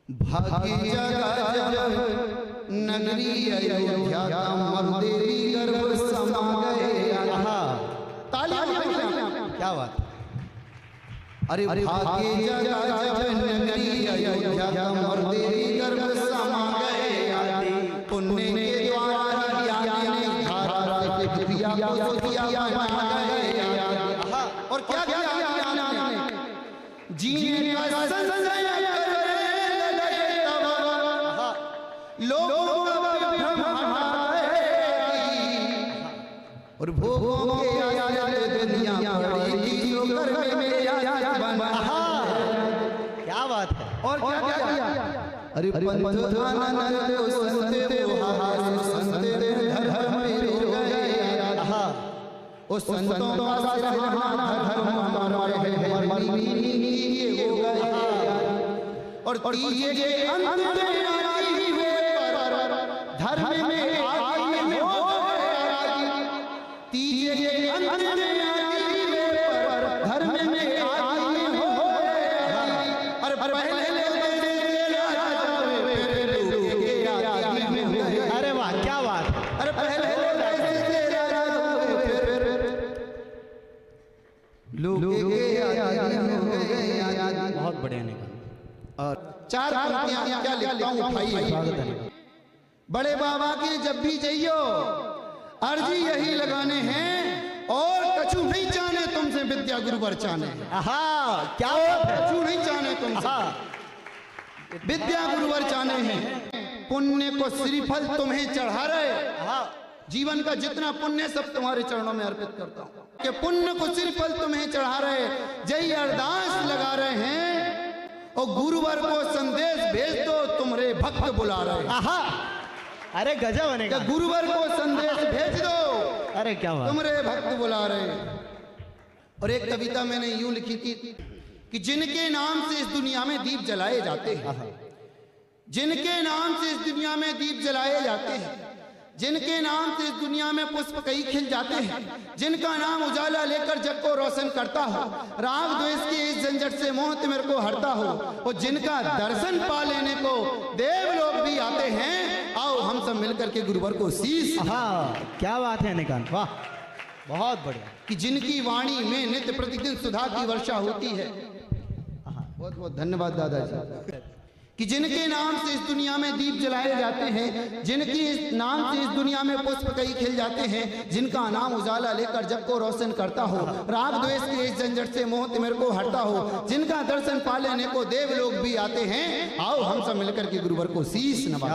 भागी जगह नगरी अयोध्या का मरुदेवी गर्भ समा गए। क्या बात। अरे भागी जगह नगरी अयोध्या का मरुदेवी गर्भ समा गए। पुण्य के द्वारा ज्ञान धारा से क्रिया को किया बना गए। और क्या क्या जीने का संशय लोगों का भ्रम और भोगों के दुनिया पड़ेगी जो घर में बना। क्या बात है। और क्या क्या अरे पंथ आनंद संते संते धर्म में रो गए। ओ संतों का धर्म हमारा है हो गए। और तीजे के अंत में आई हुए धर्म में आई हो गए। तीजे के अंत में आई हुए धर्म में आई हो गए। और पहले अरे वाह क्या बात। अरे पहले बहुत बढ़िया निकल। और चार पंक्तियां क्या लिखता हूं उठाइए। बड़े बाबा के जब भी जाइयो अर्जी यही लगाने हैं और कछु नहीं चाहने तुमसे विद्या गुरुवर चाहने। क्या कछु नहीं चाहने तुमसे विद्या गुरुवर चाहने हैं। पुण्य को श्रीफल तुम्हें चढ़ा रहे। जीवन का जितना पुण्य सब तुम्हारे चरणों में अर्पित करता हूं कि पुण्य को श्रीफल तुम्हें चढ़ा रहे। जय अरदास लगा रहे हैं और गुरुवर को संदेश भेज दो तुम्हारे भक्त बुला रहे। अरे गजब बनेगा। गुरुवर को संदेश भेज दो। अरे क्या बात। तुम्हारे भक्त बुला रहे। और एक कविता मैंने यूं लिखी थी कि जिनके नाम से इस दुनिया में दीप जलाए जाते हैं, जिनके नाम से इस दुनिया में दीप जलाए जाते हैं, जिनके नाम से इस दुनिया में पुष्प कई खिल जाते हैं, जिनका नाम उजाला लेकर जग को रोशन करता हो, राग द्वेष के इस झंझट से मोह तिमिर को हरता हो, और जिनका दर्शन पा लेने को देव लोग भी आते हैं। आओ हम सब मिलकर के गुरुवर को शीश। क्या बात है निकांत, वाह बहुत बढ़िया। कि जिनकी वाणी में नित्य प्रतिदिन सुधा की वर्षा होती है। बहुत बहुत धन्यवाद दादाजी। कि जिनके नाम से इस दुनिया में दीप जलाए जाते हैं, जिनके नाम से इस दुनिया में पुष्प कई खिल जाते हैं, जिनका नाम उजाला लेकर जग को रोशन करता हो, राग द्वेष के इस झंझट से मोह तिमिर को हटता हो, जिनका दर्शन पा लेने को देव लोग भी आते हैं। आओ हम सब मिलकर के गुरुवर को शीश नवाएं।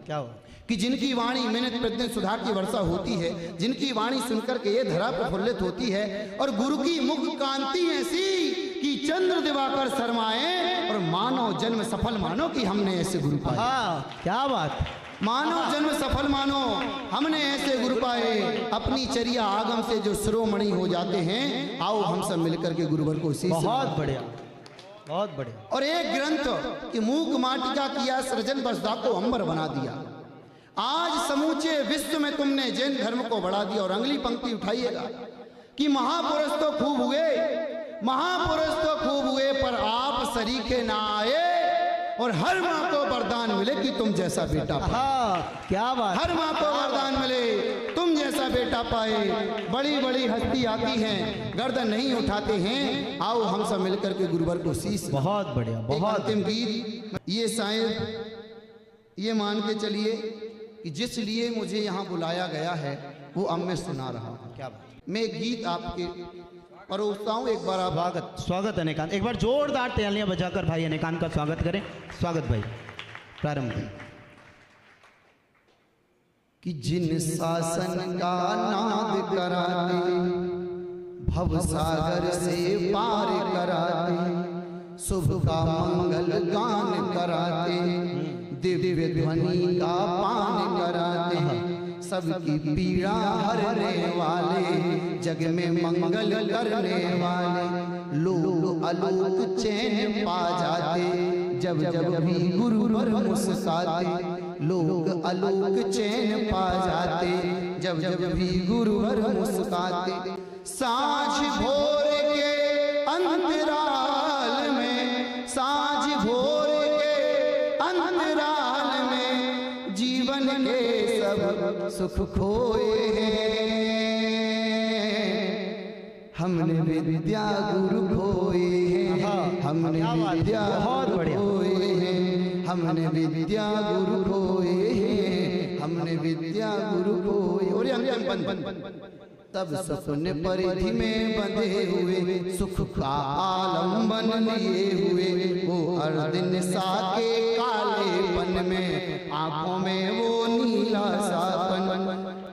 क्या हुआ। कि जिनकी वाणी मिनट प्रतिदिन सुधा की वर्षा होती है, जिनकी वाणी सुनकर के ये धरा प्रफुल्लित होती है, और गुरु की मुख कांति ऐसी कि चंद्र दिवाकर शर्माए, और मानव जन्म सफल मानो कि हमने ऐसे गुरु पाए। क्या बात। मानव जन्म सफल मानो हमने ऐसे गुरु पाए, अपनी चर्या आगम से जो शिरोमणि हो जाते हैं। आओ हम सब मिलकर के गुरुवर को शीश। बहुत बढ़िया बहुत बढ़िया। और एक ग्रंथ कि मूक माटी का किया सृजन बसदा को अंबर बना दिया। आज समूचे विश्व में तुमने जैन धर्म को बढ़ा दिया। और अगली पंक्ति उठाइएगा कि महापुरुष तो खूब हुए, महापुरुष तो खूब हुए, पर आप सरीखे ना आए, और हर माँ को वरदान मिले कि तुम जैसा बेटा पाए। क्या बात। हर माँ को वरदान मिले तुम जैसा बेटा पाए। बड़ी बड़ी हस्ती आती हैं, गर्दन नहीं उठाते हैं। आओ हम सब मिलकर के गुरुवर को शीश। बहुत बढ़िया। बहुत अंतिम गीत ये शायद ये मान के चलिए कि जिस लिए मुझे यहाँ बुलाया गया है वो अब मैं सुना रहा हूँ। क्या बात। मैं गीत आपके परोसता हूँ। एक बार आप स्वागत है निकांत। एक बार जोरदार तालियां बजाकर भाई निकांत का स्वागत करें। स्वागत भाई, प्रारंभ करें। कि जिन शासन का नाद कराते, भव सागर से पार कराते, शुभ का मंगल गान कराते, दिव्य ध्वनि का पान कराते, सबकी पीड़ा हरने वाले, जग में मंगल करने वाले, लोग आलोक चैन पा जाते, जब जब भी गुरुवर मुस्कुराते। लोग आलोक चैन पा जाते, जब जब भी गुरुवर मुस्कुराते। सांझ भोर के अंतराल में, सांझ भोर के के सब सुख खोए हैं, हमने विद्या गुरु खोए हैं, हमने विद्या खोए हैं, हमने विद्या गुरु खोए हैं, हमने विद्या गुरु खोए। और तब सपने परिधि में बंधे हुए सुख का आलम्बन लिए हुए, वो अर्दिन सा के कालेपन में आंखों में वो नीला सापन,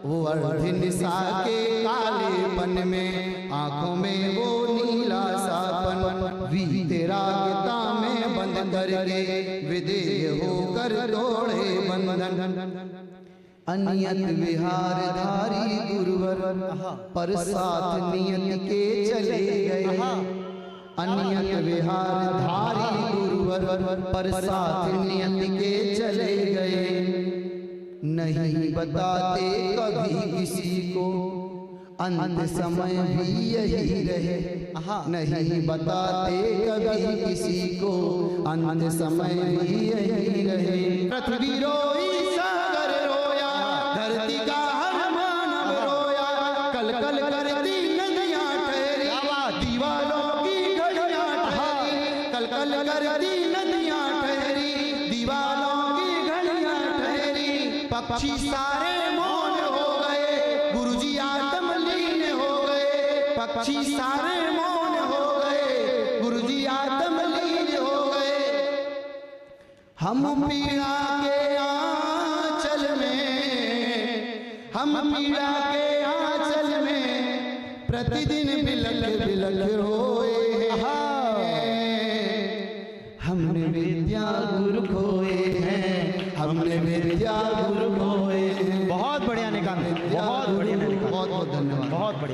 वो अर्दिन सा के कालेपन में आंखों में वो नीला सापन, वीतरागता में बंद करके विदेह होकर तोड़े बंधन। अनियत विहार धारी गुरुवर पर साथ नियत के चले गए, अनियत विहार धारी गुरुवर पर साथ नियत के चले गए। नहीं बताते कभी किसी को अंत समय भी यही रहे, नहीं बताते कभी किसी को अंत समय भी यही रहे। पृथ्वी रोई सागर रोया, धरती का हर मानव रोया, कल कल करती नदियां ठहरी, दीवालों की घड़ियां ठहरी, कल कल करती नदियां ठहरी, दीवालों की घड़ियां ठहरी। पक्षी सारे मौन हो गए, गुरुजी आत्मलीन हो गए, पक्षी सारे मौन हो गए, गुरुजी आत्मलीन हो गए। हम पीड़ा के आंचल में, हम पीड़ा के आंचल में प्रतिदिन बिलख बिलख रोए हैं, हमने विद्या गुरु खोए हैं, हमने विद्या गुरु खोए हैं। बहुत बढ़िया निकाल, बहुत बढ़िया, बहुत बहुत धन्यवाद, बहुत बढ़िया।